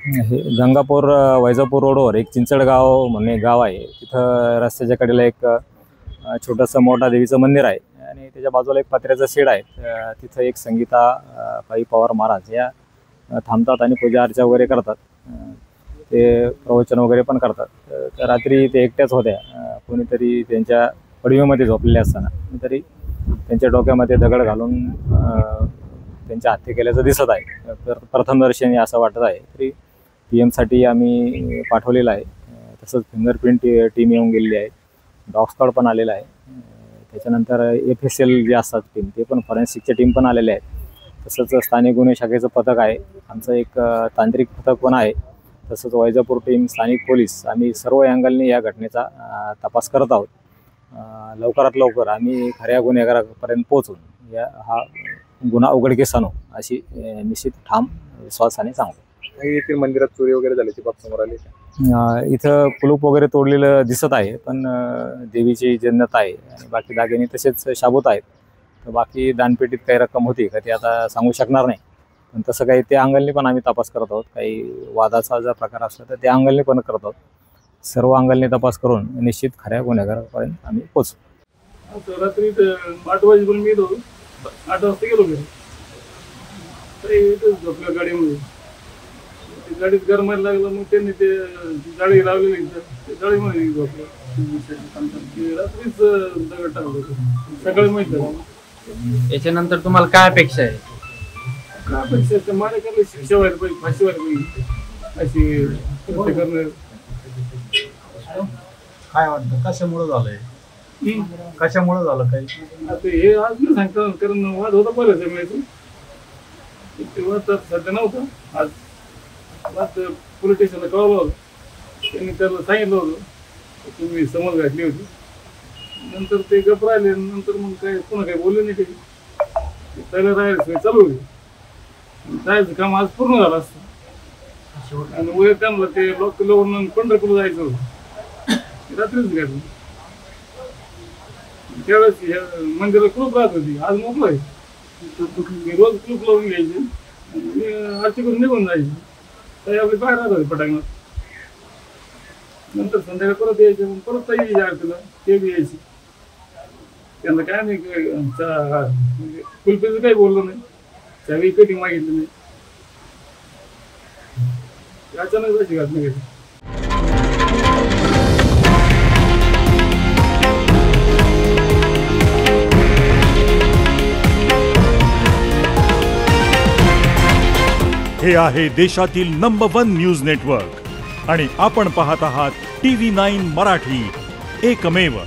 हे गंगापूर वैजापूर रोडवर एक चिंचडगाव म्हणून एक गाव आहे. तिथं रस्त्याच्या कडेला एक छोटंसं मोठा देवीचं मंदिर आहे आणि त्याच्या बाजूला एक पत्र्याचं शेड आहे. तिथं एक संगीता पाई पवार महाराज या थांबतात आणि पूजा अर्चा वगैरे करतात. ते प्रवचन वगैरे पण करतात. तर रात्री ते एकट्याच होत्या. कोणीतरी त्यांच्या पडवीमध्ये झोपलेले असताना कोणीतरी त्यांच्या डोक्यामध्ये दगड घालून त्यांच्या हत्या केल्याचं दिसत आहे. तर प्रथमदर्शनी असं वाटत आहे. तरी PM साठी आम्ही पाठवलेलं आहे. तसंच फिंगरप्रिंट टीम येऊन गेलेली आहे. डॉग स्क्वॉड पण आलेला आहे. त्याच्यानंतर FSL जे असतात टीम ते पण फॉरेन्सिकच्या टीम पण आलेले आहेत. तसंच स्थानिक गुन्हे शाखेचं पथक आहे. आमचं एक तांत्रिक पथक पण आहे. तसंच वैजापूर टीम, स्थानिक पोलीस आम्ही सर्व अँगलने या घटनेचा तपास करत आहोत. लवकरात लवकर आम्ही खऱ्या गुन्हेगारापर्यंत पोहोचून हा गुन्हा उघडकीस आणू अशी निश्चित ठाम विश्वासाने सांगतो. येथील मंदिरात चोरी वगैरे झाल्याची बाब समोर आली का? इथं कुलूप वगैरे तोडलेलं दिसत आहे, पण देवीची जन्नत आहे आणि बाकी दागिने तसेच शाबूत आहेत. तर बाकी दानपेटीत काही रक्कम होती का ते आता सांगू शकणार नाही. पण तसं काही त्या अंगलने पण आम्ही तपास करत आहोत. काही वादाचा जर प्रकार असला तर त्या अंगलने पण करत आहोत. सर्व अंगलने तपास करून निश्चित खऱ्या गुन्हेगारापर्यंत आम्ही पोहोचू. रात्री 8 वाजेपर्यंत मी येतो. 8 वाजता गेलो घरी. झोपल्या गाडीमध्ये. गाडीत गरमायला लागलं. मग त्यांनी ते जाळी लावलेली ते जाळीमध्ये झोपलं. रात्रीच दगड टाकलं. सकाळी माहित झालं. याच्यानंतर तुम्हाला काय अपेक्षा आहे? काय अपेक्षा? मारेकरला शिक्षा व्हायला पाहिजे, फाशी व्हायला पाहिजे अशी कृत्य करणार. काय वाटतं कशामुळे झालंय? कशामुळे झालं काही? आता हे आज नाही सांगता, कारण वाद होता पहिल्याच वेळेस. तेव्हा तर सध्या नव्हतं. आज वाद पोलीस स्टेशनला कळवलं होतं. त्यांनी त्याला सांगितलं होतं तुम्ही समज घातली होती. नंतर ते गप राहिले. नंतर मग काय पुन्हा काही बोलले नाही. काही त्याला राहायला चालू होती. जायचं काम आज पूर्ण झालं असतं. आणि उद्या त्यांना ते लोक पंढरपूरला जायचं होतं. रात्रीच घातलं. त्यावेळेस मंदिराला कुलूप राहत होती. आज मोकळं आहे. रोज कुलूप लावून घ्यायचे आणि आरती करून निघून जायची. ताई आपली बाहेर राहत होती पटांगणात. नंतर संध्याकाळी परत यायचे. मग परत ताई यायची आरतीला. ते बी यायची. त्यांना काय नाही म्हणजे कुलपीचं काही बोललं नाही. त्यावेळी कटिंग मागितली नाही. अचानक अशी घटना घडली. हे आहे देशातील नंबर 1 न्यूज नेटवर्क आणि आपण पाहत आहात TV9 मराठी, एकमेव.